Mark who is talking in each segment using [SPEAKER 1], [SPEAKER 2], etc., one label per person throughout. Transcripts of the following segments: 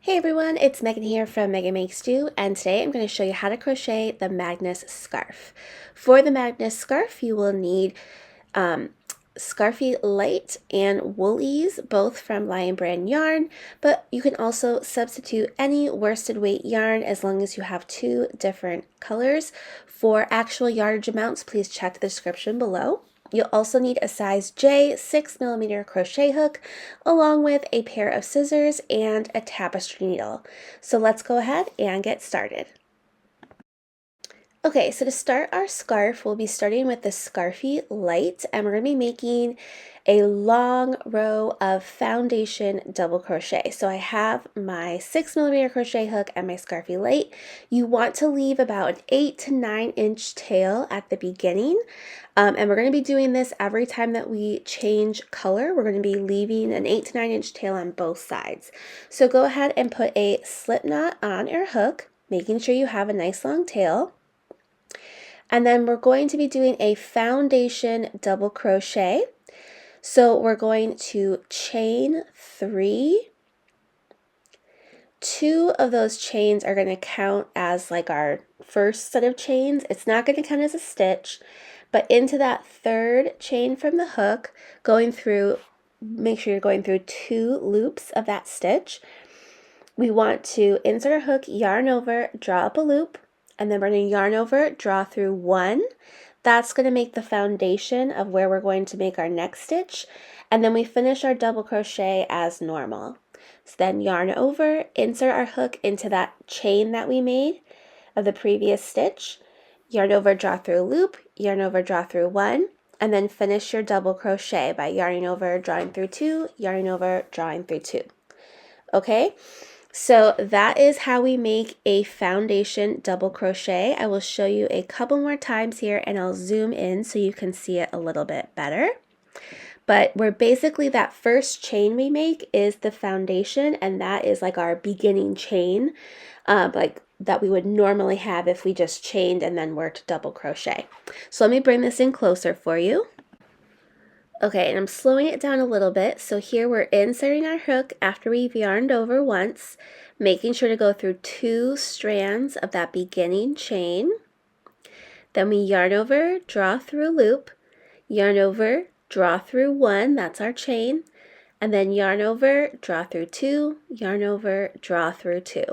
[SPEAKER 1] Hey everyone, it's Megan here from Meghan Makes Do, and today I'm going to show you how to crochet the Magnus Scarf. For the Magnus Scarf, you will need Scarfy Light and Woolies, both from Lion Brand yarn, but you can also substitute any worsted weight yarn as long as you have two different colors. For actual yardage amounts, please check the description below. You'll also need a size J 6mm crochet hook, along with a pair of scissors and a tapestry needle. So let's go ahead and get started. Okay, so to start our scarf, we'll be starting with the Scarfy Light, and we're going to be making a long row of foundation double crochet. So I have my 6mm crochet hook and my Scarfy Light. You want to leave about an 8 to 9 inch tail at the beginning. And we're going to be doing this every time that we change color. We're going to be leaving an 8 to 9 inch tail on both sides. So go ahead and put a slip knot on your hook, making sure you have a nice long tail. And then we're going to be doing a foundation double crochet. So we're going to chain 3. 2 of those chains are going to count as like our first set of chains. It's not going to count as a stitch, but into that third chain from the hook, going through, make sure you're going through 2 loops of that stitch. We want to insert our hook, yarn over, draw up a loop, and then we're going to yarn over, draw through 1. That's going to make the foundation of where we're going to make our next stitch, and then we finish our double crochet as normal. So then yarn over, insert our hook into that chain that we made of the previous stitch, yarn over, draw through a loop, yarn over, draw through 1, and then finish your double crochet by yarning over, drawing through 2, yarning over, drawing through 2. Okay? So that is how we make a foundation double crochet. I will show you a couple more times here and I'll zoom in so you can see it a little bit better. But we're basically, that first chain we make is the foundation, and that is like our beginning chain, like that we would normally have if we just chained and then worked double crochet. So let me bring this in closer for you. Okay, and I'm slowing it down a little bit. So here we're inserting our hook after we've yarned over once, making sure to go through 2 strands of that beginning chain. Then we yarn over, draw through a loop, yarn over, draw through 1, that's our chain, and then yarn over, draw through 2, yarn over, draw through 2.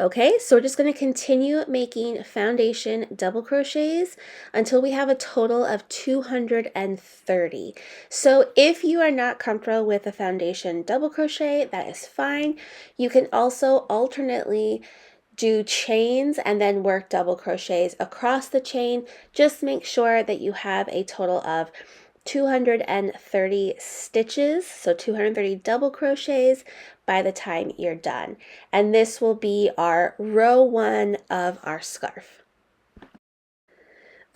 [SPEAKER 1] Okay, so we're just going to continue making foundation double crochets until we have a total of 230. So if you are not comfortable with a foundation double crochet, that is fine. You can also alternately do chains and then work double crochets across the chain. Just make sure that you have a total of 230 stitches, so 230 double crochets by the time you're done. And this will be our row 1 of our scarf.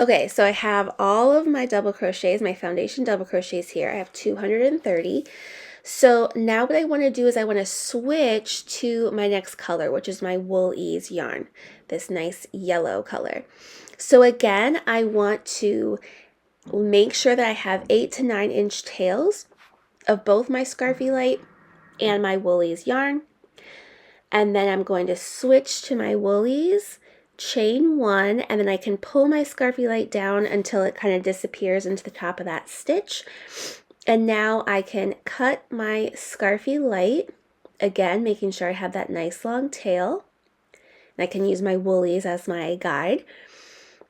[SPEAKER 1] Okay, so I have all of my double crochets, my foundation double crochets here. I have 230. So now what I want to do is I want to switch to my next color, which is my Wool Ease yarn, this nice yellow color. So again, I want to make sure that I have 8 to 9 inch tails of both my Scarfy Light and my Woolies yarn. And then I'm going to switch to my Woolies, chain 1, and then I can pull my Scarfy Light down until it kind of disappears into the top of that stitch. And now I can cut my Scarfy Light, again making sure I have that nice long tail. And I can use my Woolies as my guide.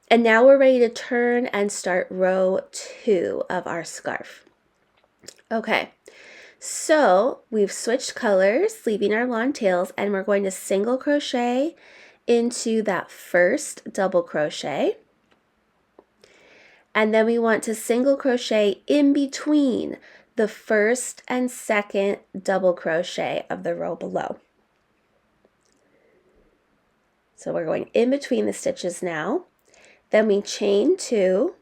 [SPEAKER 1] And now we're ready to turn and start row 2 of our scarf. Okay, so we've switched colors, leaving our long tails, and we're going to single crochet into that first double crochet. And then we want to single crochet in between the first and second double crochet of the row below. So we're going in between the stitches now. Then we chain 2,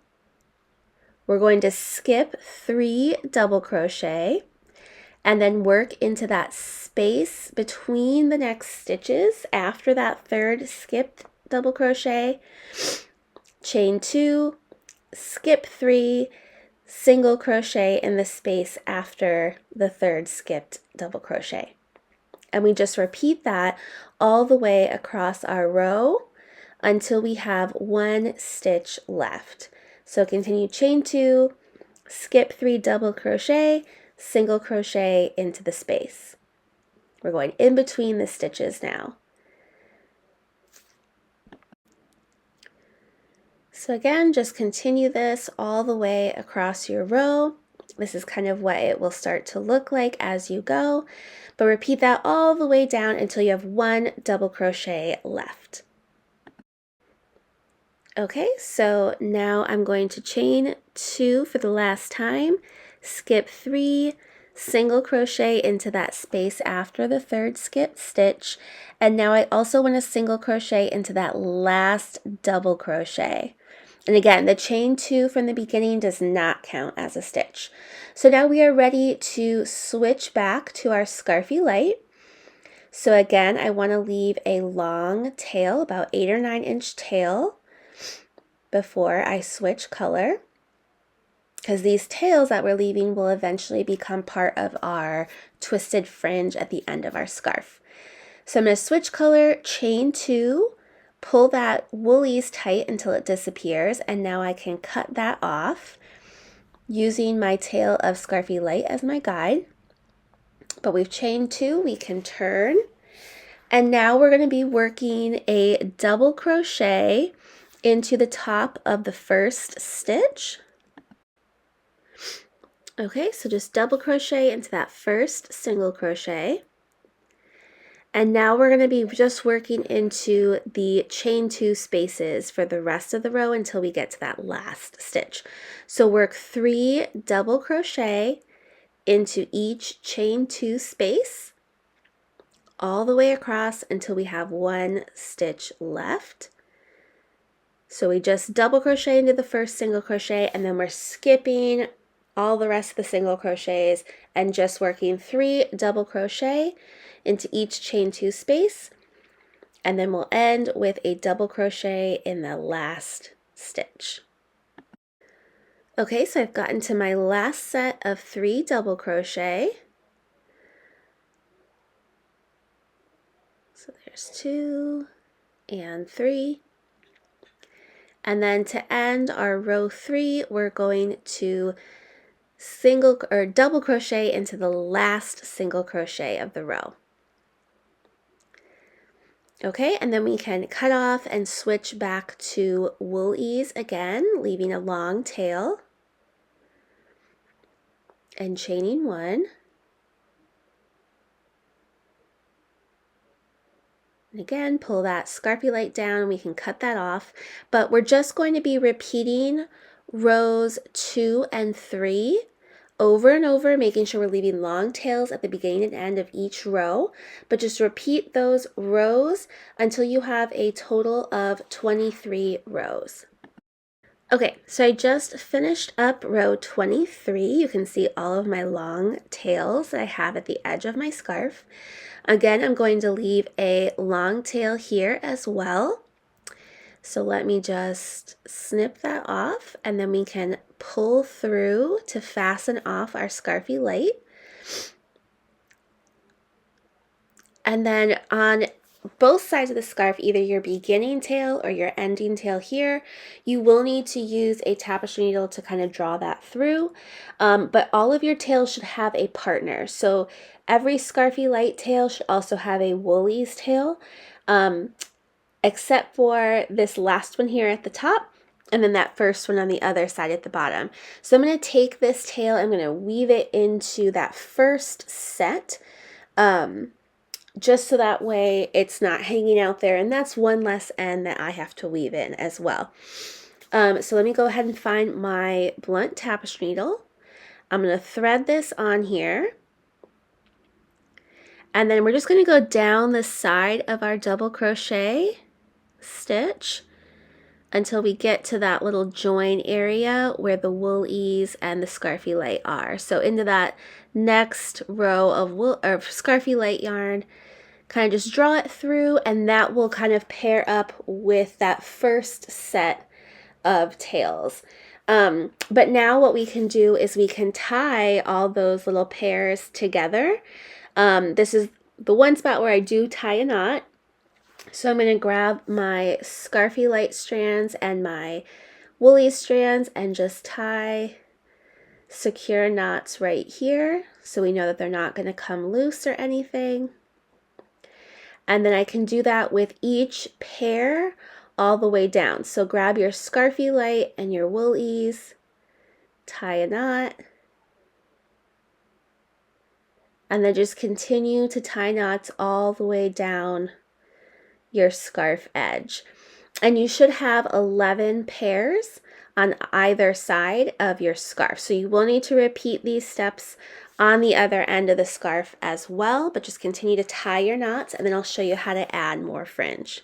[SPEAKER 1] we're going to skip 3 double crochet, and then work into that space between the next stitches after that third skipped double crochet, chain 2, skip 3, single crochet in the space after the third skipped double crochet. And we just repeat that all the way across our row until we have 1 stitch left. So continue chain 2, skip 3 double crochet, single crochet into the space. We're going in between the stitches now. So again, just continue this all the way across your row. This is kind of what it will start to look like as you go, but repeat that all the way down until you have 1 double crochet left. Okay, so now I'm going to chain 2 for the last time, skip 3, single crochet into that space after the 3rd skip stitch, and now I also want to single crochet into that last double crochet. And again, the chain 2 from the beginning does not count as a stitch. So now we are ready to switch back to our Scarfy Light. So again, I want to leave a long tail, about 8 or 9 inch tail, before I switch color, because these tails that we're leaving will eventually become part of our twisted fringe at the end of our scarf. So I'm going to switch color, chain 2, pull that woolies tight until it disappears, and now I can cut that off using my tail of Scarfy Light as my guide. But we've chained 2, we can turn, and now we're going to be working a double crochet into the top of the 1st stitch. Okay, so just double crochet into that 1st single crochet. And now we're going to be just working into the chain 2 spaces for the rest of the row until we get to that last stitch. So work 3 double crochet into each chain 2 space all the way across until we have 1 stitch left. So we just double crochet into the 1st single crochet, and then we're skipping all the rest of the single crochets and just working 3 double crochet into each chain 2 space, and then we'll end with a double crochet in the last stitch. Okay, so I've gotten to my last set of 3 double crochet. So there's 2 and 3. And then to end our row 3, we're going to single or double crochet into the last single crochet of the row. Okay, and then we can cut off and switch back to wool ease again, leaving a long tail and chaining 1. And again, pull that Scarfy Light down, we can cut that off, but we're just going to be repeating rows 2 and 3 over and over, making sure we're leaving long tails at the beginning and end of each row, but just repeat those rows until you have a total of 23 rows. Okay, so I just finished up row 23. You can see all of my long tails that I have at the edge of my scarf. Again, I'm going to leave a long tail here as well. So let me just snip that off, and then we can pull through to fasten off our Scarfy Light. And then on both sides of the scarf, either your beginning tail or your ending tail here, you will need to use a tapestry needle to kind of draw that through. But all of your tails should have a partner. So every Scarfy Light tail should also have a woolies tail. Except for this last one here at the top, and then that first one on the other side at the bottom. So I'm going to take this tail, I'm going to weave it into that first set, just so that way it's not hanging out there, and that's one less end that I have to weave in as well. So let me go ahead and find my blunt tapestry needle. I'm going to thread this on here. And then we're just going to go down the side of our double crochet stitch until we get to that little join area where the wool ease and the Scarfy Light are. So into that next row of wool or Scarfy Light yarn, kind of just draw it through, and that will kind of pair up with that first set of tails. But now what we can do is we can tie all those little pairs together. This is the one spot where I do tie a knot. So I'm going to grab my Scarfy Light strands and my woolly strands and just tie secure knots right here so we know that they're not going to come loose or anything. And then I can do that with each pair all the way down. So grab your Scarfy Light and your woolies, tie a knot, and then just continue to tie knots all the way down your scarf edge. And you should have 11 pairs on either side of your scarf. So you will need to repeat these steps on the other end of the scarf as well, but just continue to tie your knots and then I'll show you how to add more fringe.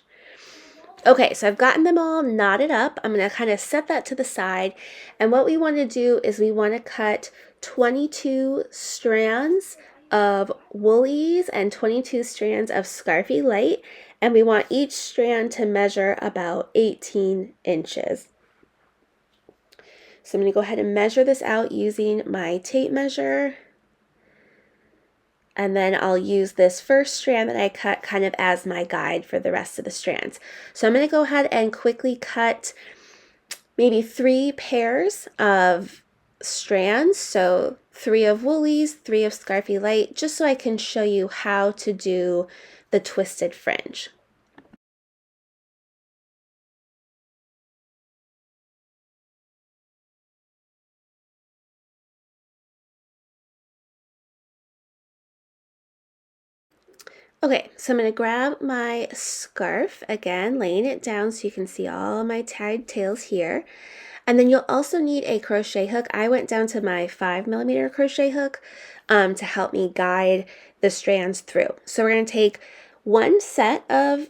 [SPEAKER 1] Okay, so I've gotten them all knotted up. I'm going to kind of set that to the side. And what we want to do is we want to cut 22 strands of woolies and 22 strands of Scarfy Light. And we want each strand to measure about 18 inches. So I'm going to go ahead and measure this out using my tape measure. And then I'll use this first strand that I cut kind of as my guide for the rest of the strands. So I'm going to go ahead and quickly cut maybe 3 pairs of strands. So 3 of woolies, 3 of Scarfy Light, just so I can show you how to do the twisted fringe. Okay, so I'm going to grab my scarf again, laying it down so you can see all my tied tails here. And then you'll also need a crochet hook. I went down to my 5mm crochet hook to help me guide the strands through. So we're going to take one set of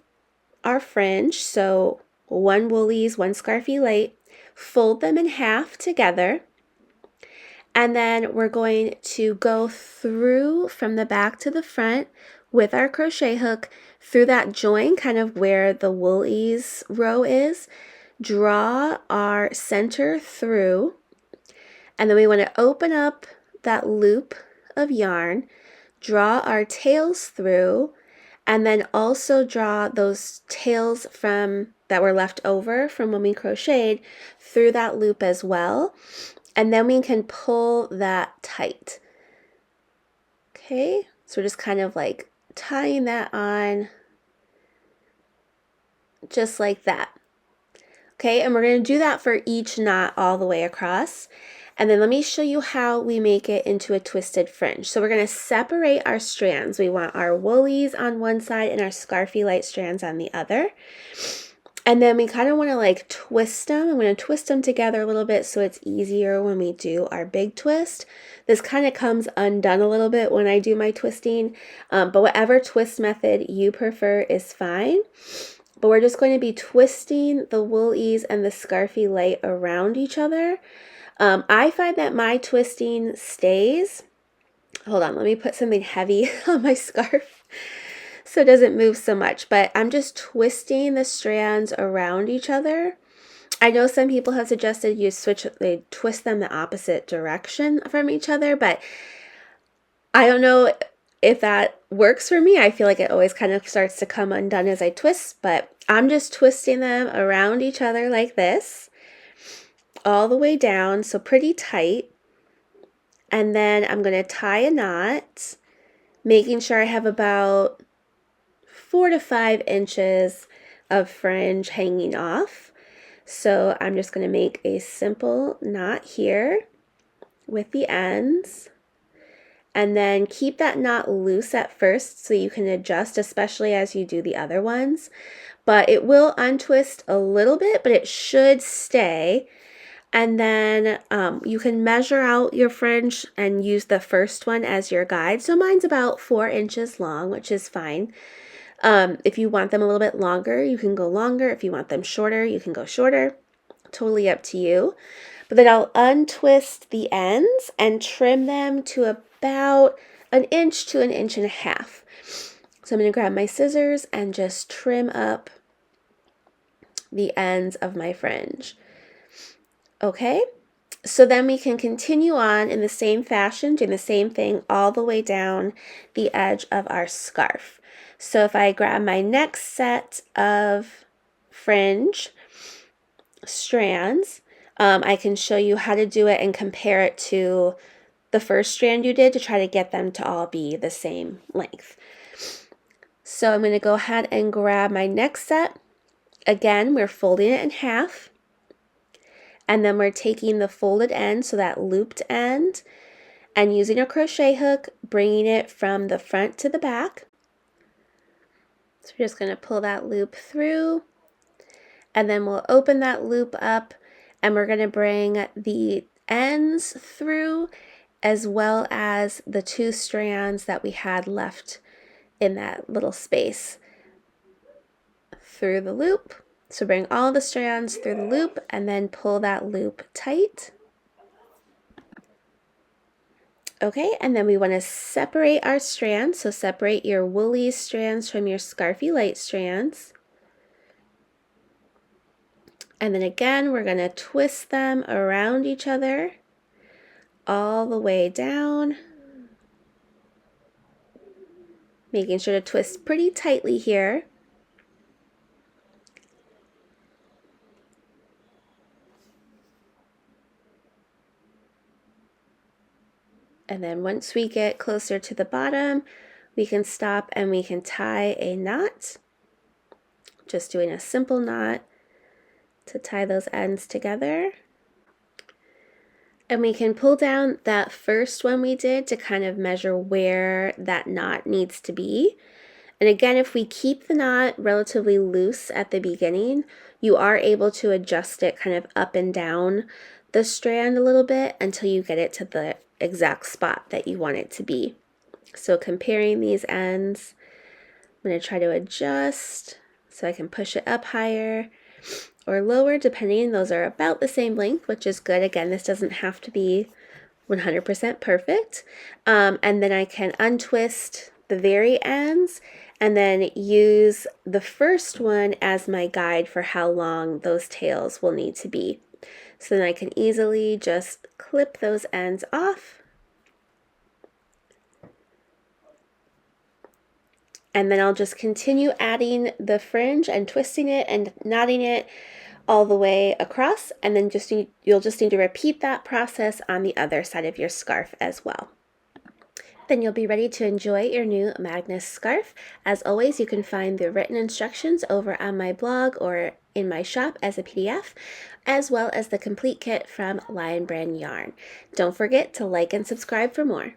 [SPEAKER 1] our fringe, so 1 woolies, 1 Scarfy Light, fold them in half together. And then we're going to go through from the back to the front with our crochet hook through that join, kind of where the woolies row is, draw our center through, and then we want to open up that loop of yarn, draw our tails through, and then also draw those tails from that were left over from when we crocheted through that loop as well. And then we can pull that tight. Okay, so we're just kind of like tying that on just like that. Okay, and we're going to do that for each knot all the way across. And then let me show you how we make it into a twisted fringe. So we're going to separate our strands. We want our woolies on one side and our Scarfy Light strands on the other. And then we kind of want to like twist them. I'm going to twist them together a little bit so it's easier when we do our big twist. This kind of comes undone a little bit when I do my twisting, but whatever twist method you prefer is fine. But we're just going to be twisting the woolies and the Scarfy Light around each other. I find that my twisting stays. Hold on, let me put something heavy on my scarf so it doesn't move so much, but I'm just twisting the strands around each other. I know some people have suggested they twist them the opposite direction from each other, but I don't know if that works for me. I feel like it always kind of starts to come undone as I twist, but I'm just twisting them around each other like this, all the way down, so pretty tight. And then I'm going to tie a knot, making sure I have about 4 to 5 inches of fringe hanging off. So I'm just going to make a simple knot here with the ends, and then keep that knot loose at first so you can adjust, especially as you do the other ones. But it will untwist a little bit, but it should stay. And then you can measure out your fringe and use the first one as your guide. So mine's about 4 inches long, which is fine. If you want them a little bit longer, you can go longer. If you want them shorter, you can go shorter. Totally up to you. But then I'll untwist the ends and trim them to about 1 inch to 1.5 inches. So I'm going to grab my scissors and just trim up the ends of my fringe. Okay, So then we can continue on in the same fashion, doing the same thing all the way down the edge of our scarf. So if I grab my next set of fringe strands, I can show you how to do it and compare it to the first strand you did to try to get them to all be the same length. So I'm going to go ahead and grab my next set. Again, we're folding it in half, and then we're taking the folded end, so that looped end, and using a crochet hook, bringing it from the front to the back. So we're just going to pull that loop through, and then we'll open that loop up, and we're going to bring the ends through as well as the two strands that we had left in that little space through the loop. So bring all the strands through the loop and then pull that loop tight. Okay, and then we want to separate our strands. So separate your woolly strands from your scarfy light strands. And then again, we're going to twist them around each other all the way down. Making sure to twist pretty tightly here. And then once we get closer to the bottom, we can stop and we can tie a knot. Just doing a simple knot to tie those ends together. And we can pull down that first one we did to kind of measure where that knot needs to be. And again, if we keep the knot relatively loose at the beginning, you are able to adjust it kind of up and down the strand a little bit until you get it to the exact spot that you want it to be. So comparing these ends, I'm going to try to adjust so I can push it up higher or lower depending. Those are about the same length, which is good. Again, this doesn't have to be 100% perfect. And then I can untwist the very ends and then use the first one as my guide for how long those tails will need to be. So then I can easily just clip those ends off. And then I'll just continue adding the fringe and twisting it and knotting it all the way across, and then you'll just need to repeat that process on the other side of your scarf as well. Then you'll be ready to enjoy your new Magnus scarf. As always, you can find the written instructions over on my blog or in my shop as a PDF, as well as the complete kit from Lion Brand Yarn. Don't forget to like and subscribe for more.